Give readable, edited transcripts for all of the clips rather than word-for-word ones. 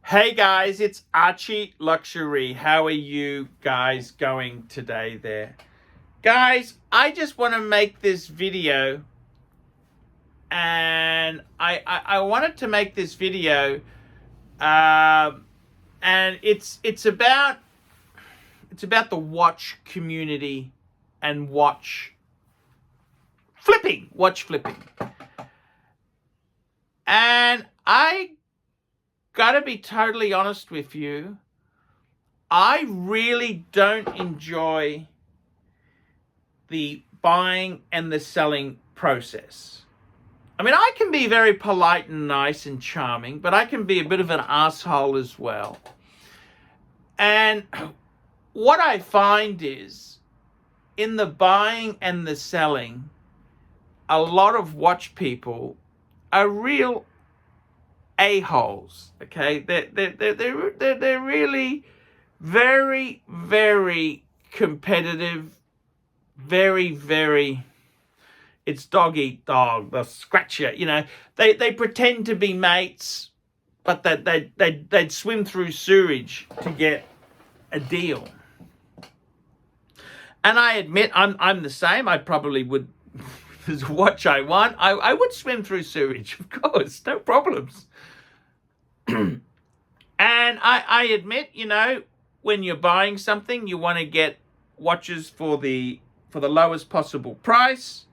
Hey guys, it's ArchieLuxury. How are you guys going today there? Guys, I just want to make this video, and I wanted to make this video and it's about the watch community and watch flipping. And I gotta be totally honest with you, I really don't enjoy the buying and the selling process. I mean, I can be very polite and nice and charming, but I can be a bit of an asshole as well. And what I find is, in the buying and the selling, a lot of watch people are real a-holes. Okay, they're really very, very competitive, very it's dog eat dog, they'll scratch you. You know, they pretend to be mates, but they'd swim through sewage to get a deal. And I admit I'm the same. I probably would. There's a watch I want, I would swim through sewage, of course, no problems. And I admit, you know, when you're buying something, you want to get watches for the lowest possible price,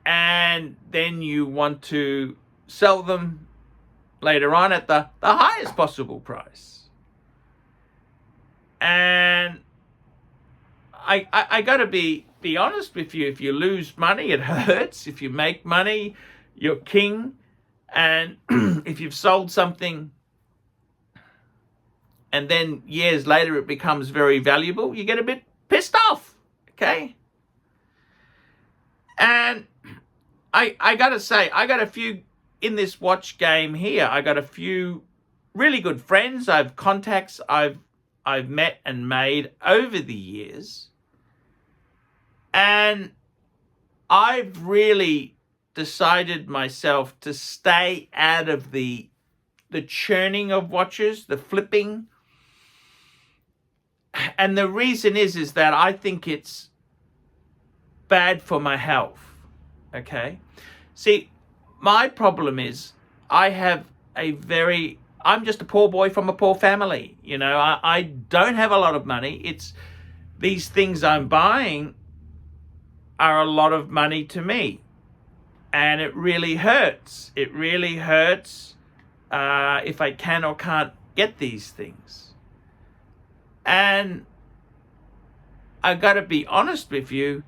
and then you want to sell them later on at the highest possible price. And I got to be honest with you. If you lose money, it hurts. If you make money, you're king. And if you've sold something and then years later it becomes very valuable, you get a bit pissed off, okay? And I got to say, I got a few in this watch game here. I got a few really good friends. I've contacts I've met and made over the years. And I've really decided myself to stay out of the churning of watches, the flipping. And the reason is that I think it's bad for my health, okay? See, my problem is I'm just a poor boy from a poor family. You know, I don't have a lot of money. These things I'm buying are a lot of money to me. And it really hurts. It really hurts if I can or can't get these things. And I got to be honest with you,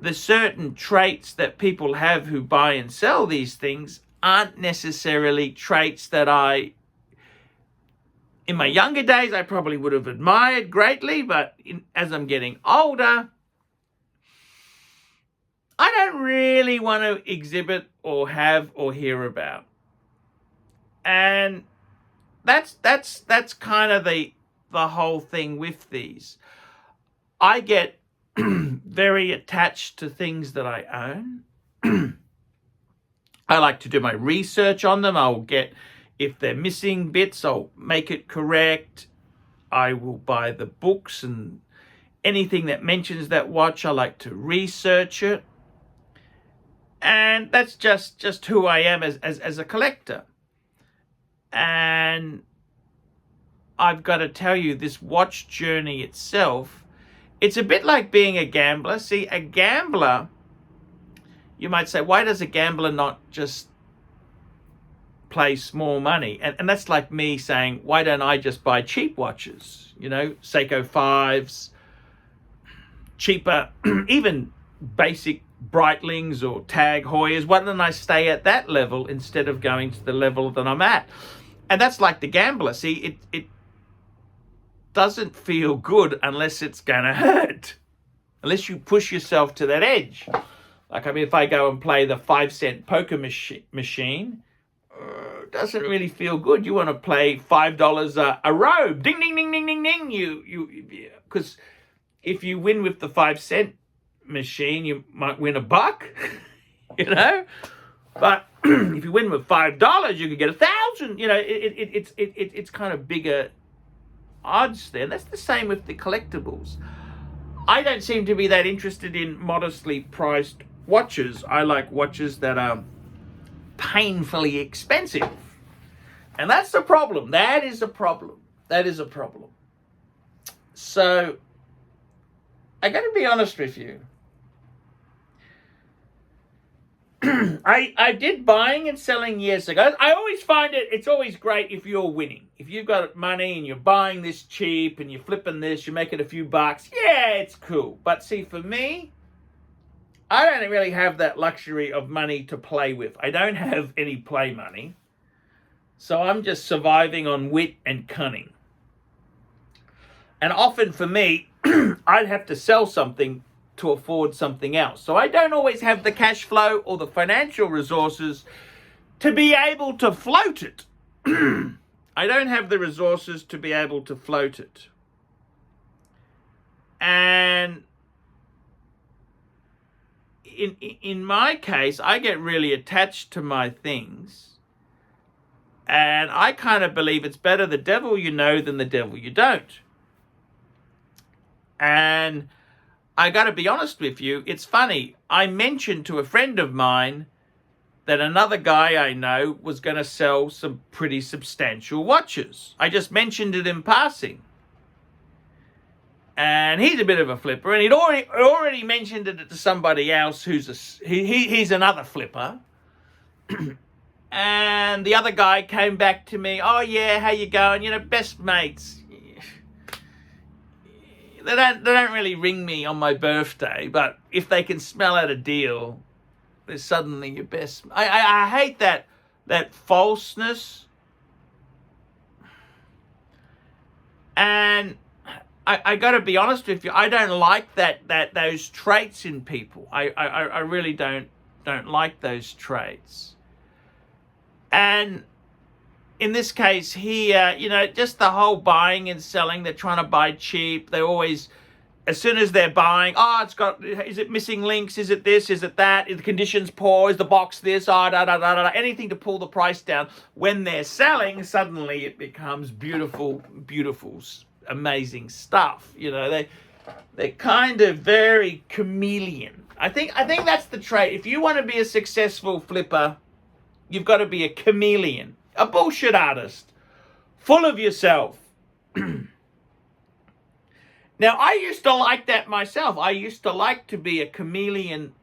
the certain traits that people have who buy and sell these things aren't necessarily traits that in my younger days, I probably would have admired greatly, but as I'm getting older, I don't really want to exhibit or have or hear about. And that's kind of the whole thing with these. I get very attached to things that I own. I like to do my research on them. I'll get, if they're missing bits, I'll make it correct. I will buy the books and anything that mentions that watch, I like to research it. And that's just who I am as a collector. And I've got to tell you, this watch journey itself, it's a bit like being a gambler. See, a gambler, you might say, why does a gambler not just play small money? And that's like me saying, why don't I just buy cheap watches? You know, Seiko 5s, cheaper, even basic Breitlings or Tag Heuers. Why don't I stay at that level instead of going to the level that I'm at? And that's like the gambler. See, it doesn't feel good unless it's gonna hurt, unless you push yourself to that edge. Like, I mean, if I go and play the 5-cent poker machine, it doesn't really feel good. You want to play $5 a robe, ding ding ding ding ding ding. Because if you win with the 5-cent machine, you might win $1, you know. But if you win with $5, you could get 1,000. You know, it's kind of bigger odds there. And that's the same with the collectibles. I don't seem to be that interested in modestly priced watches. I like watches that are painfully expensive. And that's the problem. That is a problem. That is a problem. So, I got to be honest with you. I did buying and selling years ago. I always find it's always great if you're winning. If you've got money and you're buying this cheap and you're flipping this, you're making a few bucks. Yeah, it's cool. But see, for me, I don't really have that luxury of money to play with. I don't have any play money. So I'm just surviving on wit and cunning. And often for me, I'd have to sell something to afford something else. So I don't always have the cash flow or the financial resources to be able to float it. I don't have the resources to be able to float it. And in my case, I get really attached to my things. And I kind of believe it's better the devil you know than the devil you don't. And I got to be honest with you, it's funny. I mentioned to a friend of mine that another guy I know was going to sell some pretty substantial watches. I just mentioned it in passing. And he's a bit of a flipper, and he'd already mentioned it to somebody else he's another flipper. And the other guy came back to me, oh yeah, how you going? You know, best mates. They don't really ring me on my birthday, but if they can smell out a deal, they're suddenly your best. I hate that falseness. And I got to be honest with you, I don't like those traits in people. I really don't like those traits. And in this case here, you know, just the whole buying and selling, they're trying to buy cheap. They always, as soon as they're buying, is it missing links? Is it this? Is it that? Is the conditions poor? Is the box this? Anything to pull the price down. When they're selling, suddenly it becomes beautiful, amazing stuff. You know, they're kind of very chameleon. I think that's the trait. If you want to be a successful flipper, you've got to be a chameleon. A bullshit artist, full of yourself. Now, I used to like that myself. I used to like to be a chameleon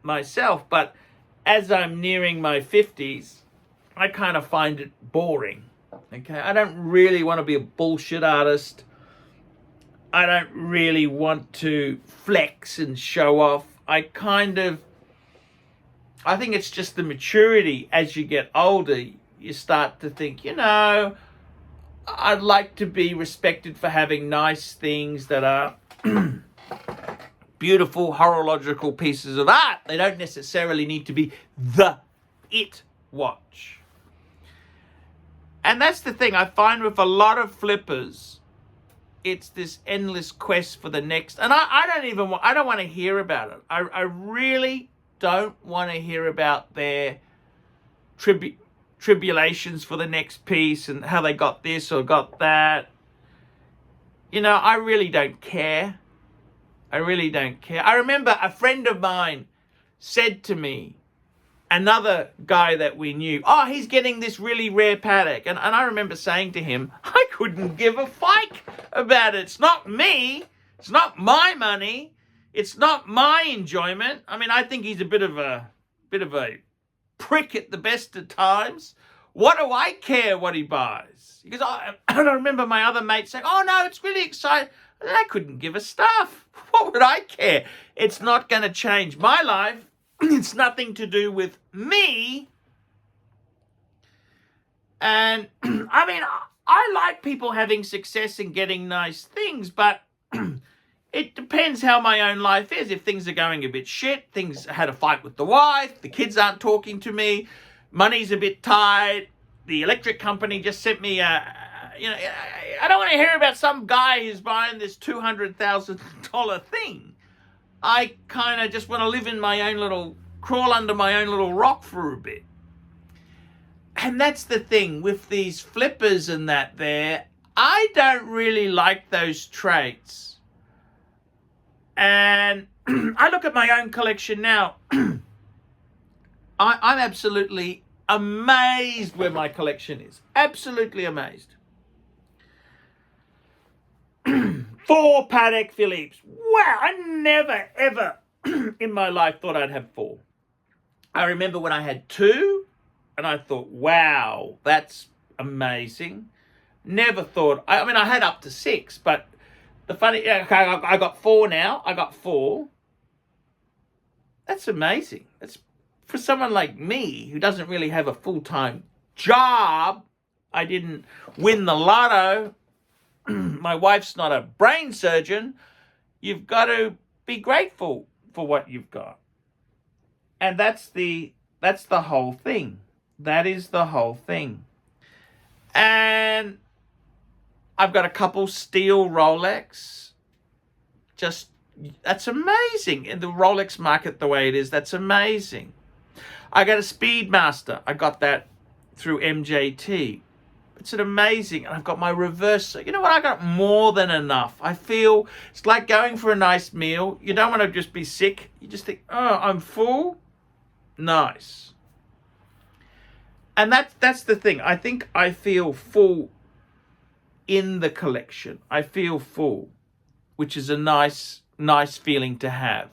myself, but as I'm nearing my 50s, I kind of find it boring. Okay, I don't really want to be a bullshit artist. I don't really want to flex and show off. I think it's just the maturity as you get older. You start to think, you know, I'd like to be respected for having nice things that are beautiful horological pieces of art. They don't necessarily need to be the it watch. And that's the thing I find with a lot of flippers. It's this endless quest for the next. And I don't want to hear about it. I really don't want to hear about their tribulations for the next piece and how they got this or got that. You know, I really don't care. I really don't care. I remember a friend of mine said to me, another guy that we knew, oh, he's getting this really rare Patek. And I remember saying to him, I couldn't give a fike about it. It's not me. It's not my money. It's not my enjoyment. I mean, I think he's a bit of a prick at the best of times. What do I care what he buys? Because I remember my other mate saying, oh no, it's really exciting. I couldn't give a stuff. What would I care? It's not going to change my life. It's nothing to do with me. And I mean, I like people having success and getting nice things, but it depends how my own life is. If things are going a bit shit, I had a fight with the wife, the kids aren't talking to me, money's a bit tight, the electric company just sent me I don't want to hear about some guy who's buying this $200,000 thing. I kind of just want to live in my own crawl under my own little rock for a bit. And that's the thing with these flippers and that there, I don't really like those traits. And I look at my own collection now. I'm absolutely amazed where my collection is. Absolutely amazed. 4 Patek Philippe's. Wow, I never, ever in my life thought I'd have 4. I remember when I had 2, and I thought, wow, that's amazing. Never thought, I mean, I had up to 6, but the funny, I got 4 now. I got 4. That's amazing. That's for someone like me who doesn't really have a full-time job. I didn't win the lotto. My wife's not a brain surgeon. You've got to be grateful for what you've got. And that's the whole thing. That is the whole thing. And I've got a couple steel Rolex. Just, that's amazing. In the Rolex market the way it is, that's amazing. I got a Speedmaster. I got that through MJT. It's an amazing, and I've got my reverse. You know what? I got more than enough. I feel it's like going for a nice meal. You don't want to just be sick. You just think, oh, I'm full. Nice. And that's the thing. I think I feel full in the collection. I feel full, which is a nice feeling to have.